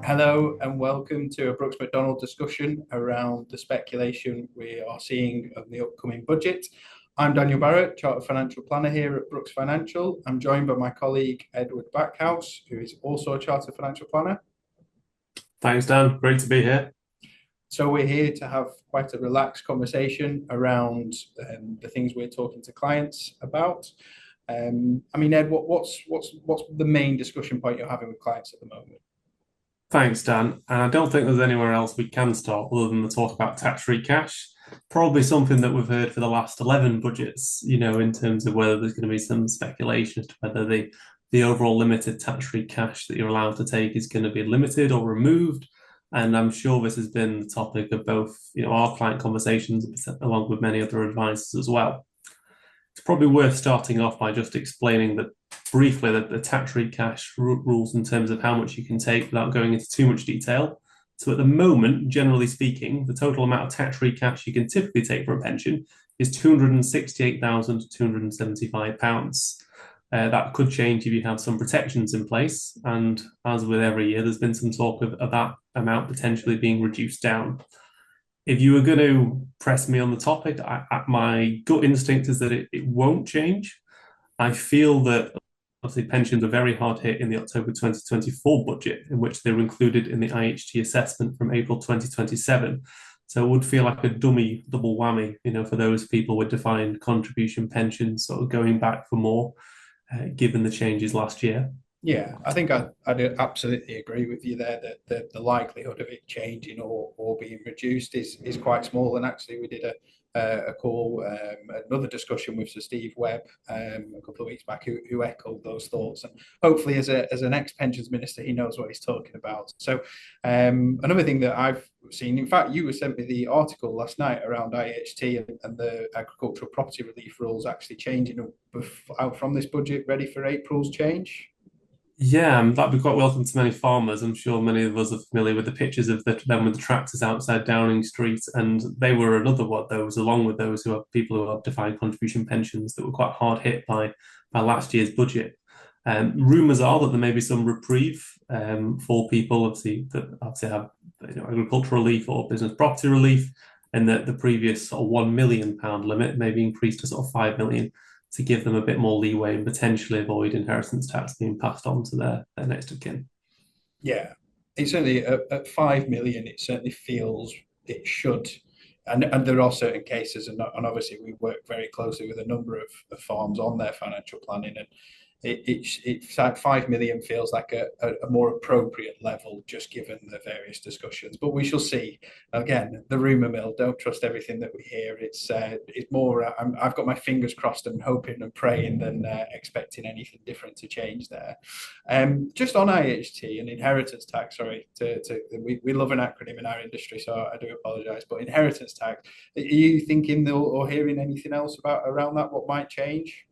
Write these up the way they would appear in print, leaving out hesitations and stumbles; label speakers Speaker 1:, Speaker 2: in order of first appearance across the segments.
Speaker 1: Hello and welcome to a Brooks Macdonald discussion around the speculation we are seeing of the upcoming budget. I'm Daniel Barratt, Chartered Financial Planner here at Brooks Financial. I'm joined by my colleague Edward Backhouse, who is also a Chartered Financial Planner.
Speaker 2: Thanks, Dan. Great to be here.
Speaker 1: So we're here to have quite a relaxed conversation around the things we're talking to clients about. Ed, what's the main discussion point you're having with clients at the moment?
Speaker 2: Thanks, Dan. And I don't think there's anywhere else we can start other than the talk about tax-free cash. Probably something that we've heard for the last 11 budgets, in terms of whether there's going to be some speculation as to whether the overall limited tax-free cash that you're allowed to take is going to be limited or removed. And I'm sure this has been the topic of both, our client conversations along with many other advisors as well. It's probably worth starting off by just explaining that briefly the tax-free cash rules in terms of how much you can take without going into too much detail. So at the moment, generally speaking, the total amount of tax-free cash you can typically take for a pension is £268,275. That could change if you have some protections in place. And as with every year, there's been some talk of that amount potentially being reduced down. If you were going to press me on the topic, my gut instinct is that it won't change. I feel that obviously pensions were very hard hit in the October 2024 budget, in which they were included in the IHT assessment from April 2027. So it would feel like a dummy double whammy, for those people with defined contribution pensions sort of going back for more, given the changes last year.
Speaker 1: Yeah, I think I'd absolutely agree with you there that the likelihood of it changing or being reduced is quite small. And actually, we did a call, another discussion with Sir Steve Webb a couple of weeks back who echoed those thoughts. And hopefully, as an ex-pensions minister, he knows what he's talking about. So another thing that I've seen, in fact, you sent me the article last night around IHT and the agricultural property relief rules actually changing out from this budget, ready for April's change.
Speaker 2: Yeah, that'd be quite welcome to many farmers. I'm sure many of us are familiar with the pictures of them with the tractors outside Downing Street, and they were another one of those, along with those who are people who have defined contribution pensions that were quite hard hit by last year's budget. Rumours are that there may be some reprieve for people, obviously that have agricultural relief or business property relief, and that the previous sort of £1 million limit may be increased to sort of 5 million to give them a bit more leeway and potentially avoid inheritance tax being passed on to their next of kin.
Speaker 1: Yeah, it certainly at 5 million, it certainly feels it should. And there are certain cases, and obviously we work very closely with a number of farms on their financial planning, and it's like 5 million feels like a more appropriate level, just given the various discussions. But we shall see. Again, the rumor mill. Don't trust everything that we hear. It's more. I've got my fingers crossed and hoping and praying than expecting anything different to change there. Just on IHT and inheritance tax. Sorry, we love an acronym in our industry, so I do apologise. But inheritance tax. Are you thinking or hearing anything else about around that? What might change?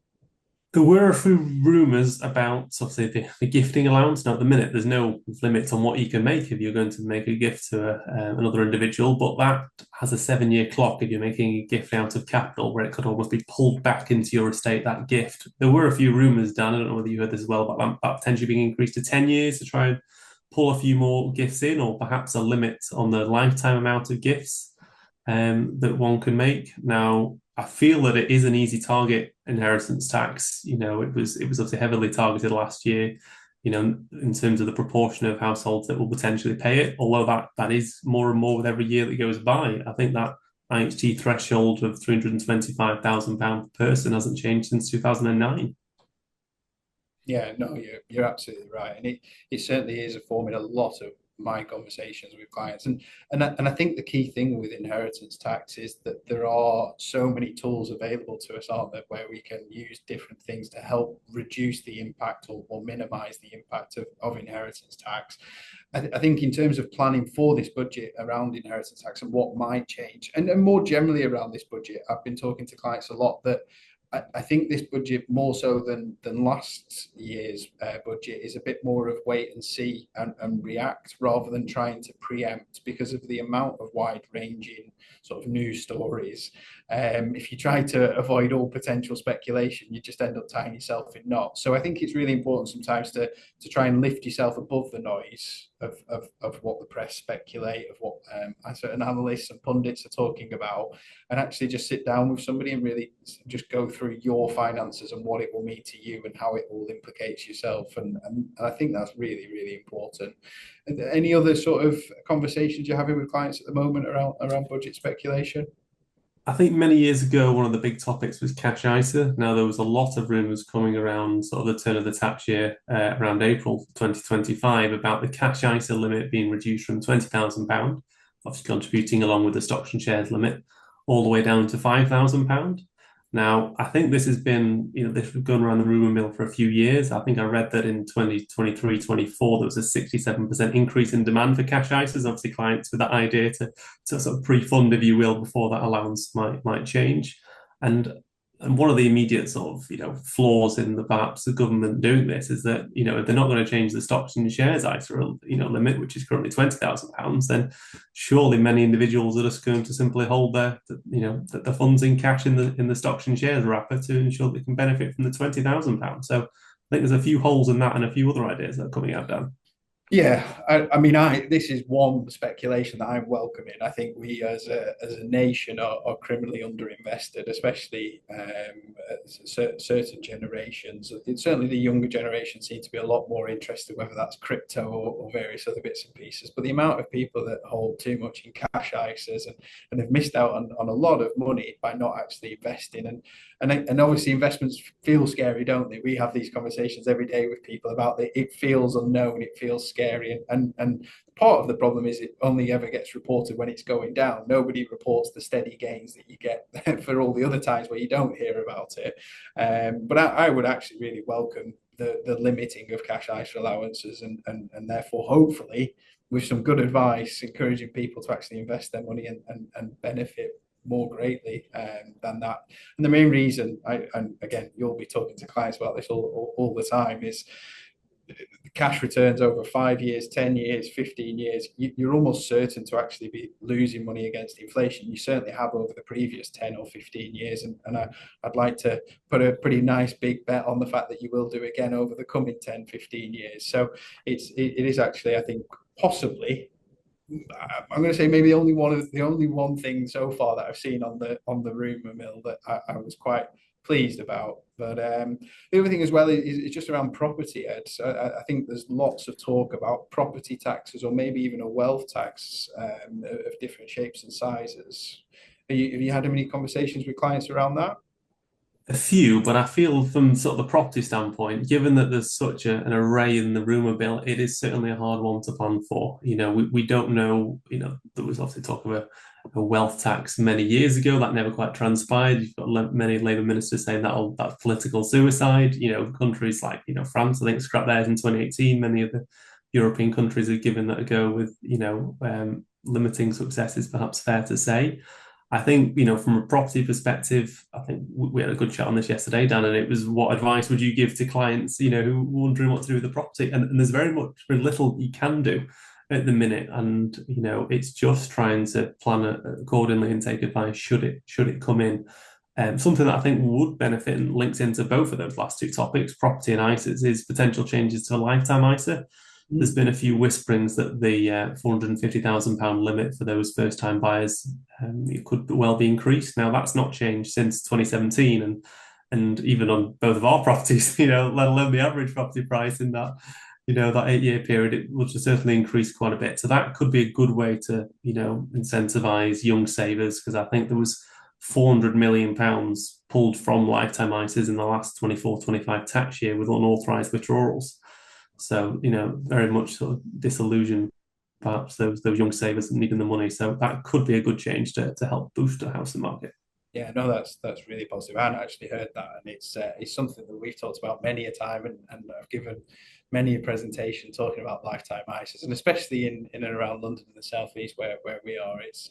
Speaker 2: There were a few rumours about obviously the gifting allowance. Now, at the minute, there's no limit on what you can make if you're going to make a gift to another individual, but that has a 7-year clock if you're making a gift out of capital, where it could almost be pulled back into your estate, that gift. There were a few rumours, Dan, I don't know whether you heard this as well, about that potentially being increased to 10 years to try and pull a few more gifts in, or perhaps a limit on the lifetime amount of gifts that one can make. Now, I feel that it is an easy target, inheritance tax. It was obviously heavily targeted last year, in terms of the proportion of households that will potentially pay it, although that is more and more with every year that goes by. I think that IHT threshold of £325,000 per person hasn't changed since 2009.
Speaker 1: Yeah, no, you're absolutely right, and it certainly is a form in a lot of my conversations with clients, and I think the key thing with inheritance tax is that there are so many tools available to us, aren't there, where we can use different things to help reduce the impact or minimize the impact of inheritance tax. I think in terms of planning for this budget around inheritance tax and what might change, and more generally around this budget, I've been talking to clients a lot that I think this budget, more so than last year's budget, is a bit more of wait and see and react rather than trying to preempt because of the amount of wide-ranging sort of news stories. If you try to avoid all potential speculation, you just end up tying yourself in knots. So I think it's really important sometimes to try and lift yourself above the noise of what the press speculate, of what certain analysts and pundits are talking about, and actually just sit down with somebody and really just go through your finances and what it will mean to you and how it will implicate yourself. And I think that's really, really important. Any other sort of conversations you're having with clients at the moment around budget speculation?
Speaker 2: I think many years ago, one of the big topics was cash ISA. Now, there was a lot of rumours coming around sort of the turn of the tax year, around April 2025, about the cash ISA limit being reduced from £20,000, obviously contributing along with the stocks and shares limit, all the way down to £5,000. Now, I think this has been, this has gone around the rumour mill for a few years. I think I read that in 2023-24, there was a 67% increase in demand for cash ISAs. Obviously, clients with that idea to sort of pre-fund, if you will, before that allowance might change. And one of the immediate sort of flaws in perhaps the government doing this is that if they're not going to change the stocks and shares ISA limit, which is currently £20,000, then surely many individuals are just going to simply hold the funds in cash in the stocks and shares wrapper to ensure they can benefit from the £20,000. So I think there's a few holes in that and a few other ideas that are coming out, Dan.
Speaker 1: Yeah, I mean, this is one speculation that I'm welcoming. I think we as a nation are criminally underinvested, especially certain generations. Certainly, the younger generation seem to be a lot more interested, whether that's crypto or various other bits and pieces. But the amount of people that hold too much in cash ISAs and have missed out on a lot of money by not actually investing. And obviously investments feel scary, don't they? We have these conversations every day with people about it. It feels unknown, it feels scary, and part of the problem is it only ever gets reported when it's going down. Nobody reports the steady gains that you get for all the other times where you don't hear about it. But I would actually really welcome the limiting of cash ISA allowances and therefore hopefully with some good advice encouraging people to actually invest their money and benefit more greatly than that. And the main reason, and again, you'll be talking to clients about this all the time, is cash returns over 5 years, 10 years, 15 years. You're almost certain to actually be losing money against inflation. You certainly have over the previous 10 or 15 years. And I'd like to put a pretty nice big bet on the fact that you will do again over the coming 10, 15 years. So it is actually, I think, possibly, I'm going to say maybe the only one thing so far that I've seen on the rumor mill that I was quite pleased about. But the other thing as well is just around property, Ed. So I think there's lots of talk about property taxes or maybe even a wealth tax of different shapes and sizes. Have you had any conversations with clients around that?
Speaker 2: A few, but I feel from sort of the property standpoint, given that there's such an array in the rumour mill, it is certainly a hard one to plan for. We don't know, there was obviously talk of a wealth tax many years ago that never quite transpired. You've got many Labour ministers saying that's political suicide. Countries like, France, I think, scrapped theirs in 2018. Many of the European countries have given that a go with, limiting success is perhaps fair to say. I think, from a property perspective, I think we had a good chat on this yesterday, Dan, and it was what advice would you give to clients, who are wondering what to do with the property? And there's very little you can do at the minute. And, it's just trying to plan accordingly and take advice should it come in. Something that I think would benefit and links into both of those last two topics, property and ISAs, is potential changes to a lifetime ISA. There's been a few whisperings that the £450,000 limit for those first-time buyers it could well be increased. Now, that's not changed since 2017, and even on both of our properties, let alone the average property price in that 8-year period, it will just certainly increase quite a bit. So that could be a good way to incentivize young savers, because I think there was £400 million pulled from lifetime ISAs in the last 24-25 tax year with unauthorized withdrawals. So, very much sort of disillusioned, perhaps those young savers needing the money. So that could be a good change to help boost the housing market.
Speaker 1: Yeah, no, that's really positive. I hadn't actually heard that, and it's something that we've talked about many a time, and I've given many a presentation talking about lifetime ISAs, and especially in and around London and the southeast where we are, it's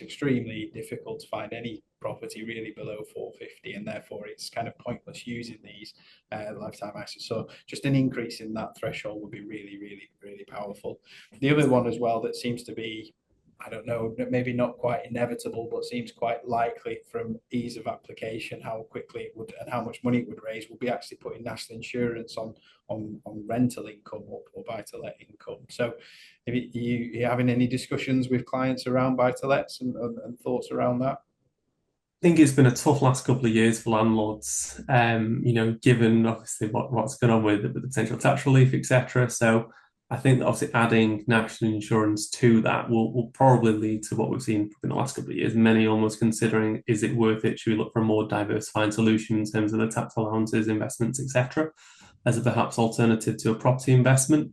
Speaker 1: extremely difficult to find any property really below 450, and therefore it's kind of pointless using these lifetime ISAs. So just an increase in that threshold would be really, really, really powerful. The other one as well that seems to be, I don't know, maybe not quite inevitable, but seems quite likely from ease of application, how quickly it would and how much money it would raise, will be actually putting national insurance on rental income or buy to let income. So, if you having any discussions with clients around buy to lets and thoughts around that?
Speaker 2: Think it's been a tough last couple of years for landlords, given obviously what's going on with the potential tax relief, etc. So I think that obviously adding national insurance to that will probably lead to what we've seen in the last couple of years. Many almost considering, is it worth it? Should we look for a more diversified solution in terms of the tax allowances, investments, etc., as a perhaps alternative to a property investment?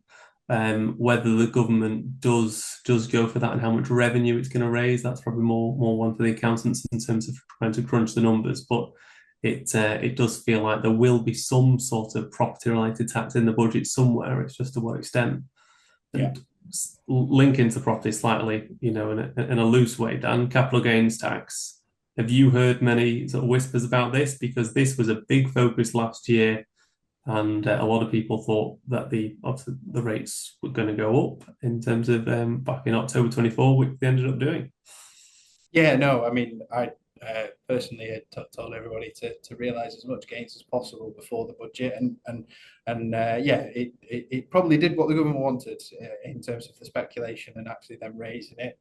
Speaker 2: Whether the government does go for that and how much revenue it's going to raise, that's probably more one for the accountants in terms of trying to crunch the numbers. But it does feel like there will be some sort of property related tax in the budget somewhere. It's just to what extent.
Speaker 1: Yeah.
Speaker 2: And linking to property slightly, in a loose way, Dan, capital gains tax. Have you heard many sort of whispers about this? Because this was a big focus last year. And a lot of people thought that obviously the rates were going to go up in terms of back in October 24, which they ended up doing.
Speaker 1: Yeah, no, I mean, I personally had told everybody to realise as much gains as possible before the budget, and yeah, it probably did what the government wanted in terms of the speculation and actually them raising it.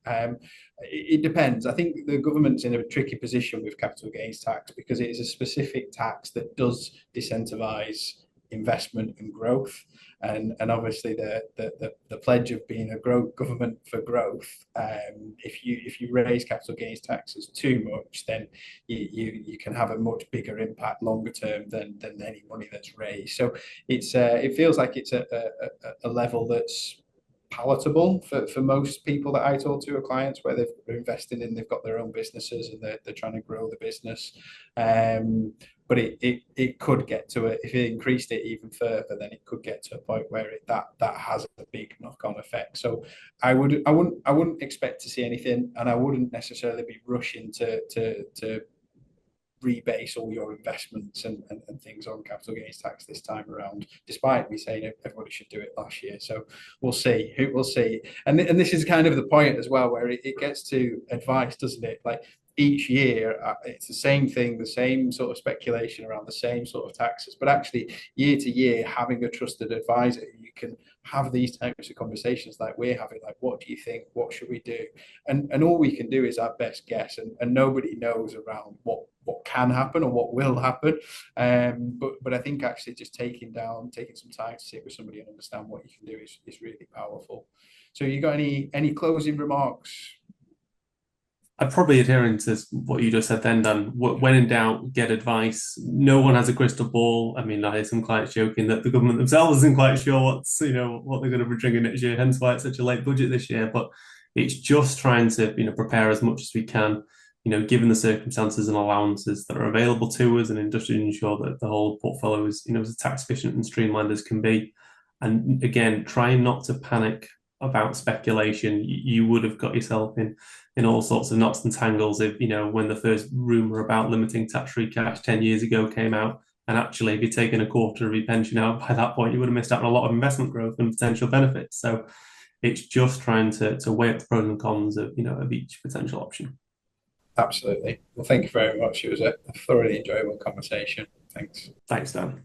Speaker 1: It depends. I think the government's in a tricky position with capital gains tax because it is a specific tax that does disincentivise investment and growth, and obviously the pledge of being a government for growth. If you raise capital gains taxes too much, then you can have a much bigger impact longer term than any money that's raised. So it feels like it's a level that's palatable for most people that I talk to, are clients where they're invested in, they've got their own businesses and they're trying to grow the business. But it could get to it if it increased it even further, then it could get to a point where that has a big knock-on effect. So I wouldn't expect to see anything, and I wouldn't necessarily be rushing to rebase all your investments and things on capital gains tax this time around, despite me saying everybody should do it last year. So we'll see. We'll see. And this is kind of the point as well, where it gets to advice, doesn't it? Like each year, it's the same thing, the same sort of speculation around the same sort of taxes. But actually, year to year, having a trusted advisor, you can have these types of conversations like we're having, like, what do you think? What should we do? And all we can do is our best guess, and nobody knows around what can happen or what will happen. But I think actually just taking some time to sit with somebody and understand what you can do is really powerful. So you got any closing remarks?
Speaker 2: I'd probably adhering to what you just said then, Dan. When in doubt, get advice. No one has a crystal ball. I mean, I hear some clients joking that the government themselves isn't quite sure what they're going to be bringing next year, hence why it's such a late budget this year. But it's just trying to, prepare as much as we can, given the circumstances and allowances that are available to us, and just to ensure that the whole portfolio is, as tax efficient and streamlined as can be. And again, trying not to panic about speculation. You would have got yourself in all sorts of knots and tangles if, when the first rumor about limiting tax-free cash 10 years ago came out, and actually if you'd taken a quarter of your pension out by that point, you would have missed out on a lot of investment growth and potential benefits. So it's just trying to weigh up the pros and cons of each potential option.
Speaker 1: Absolutely. Well, thank you very much. It was a thoroughly enjoyable conversation. Thanks.
Speaker 2: Thanks, Dan.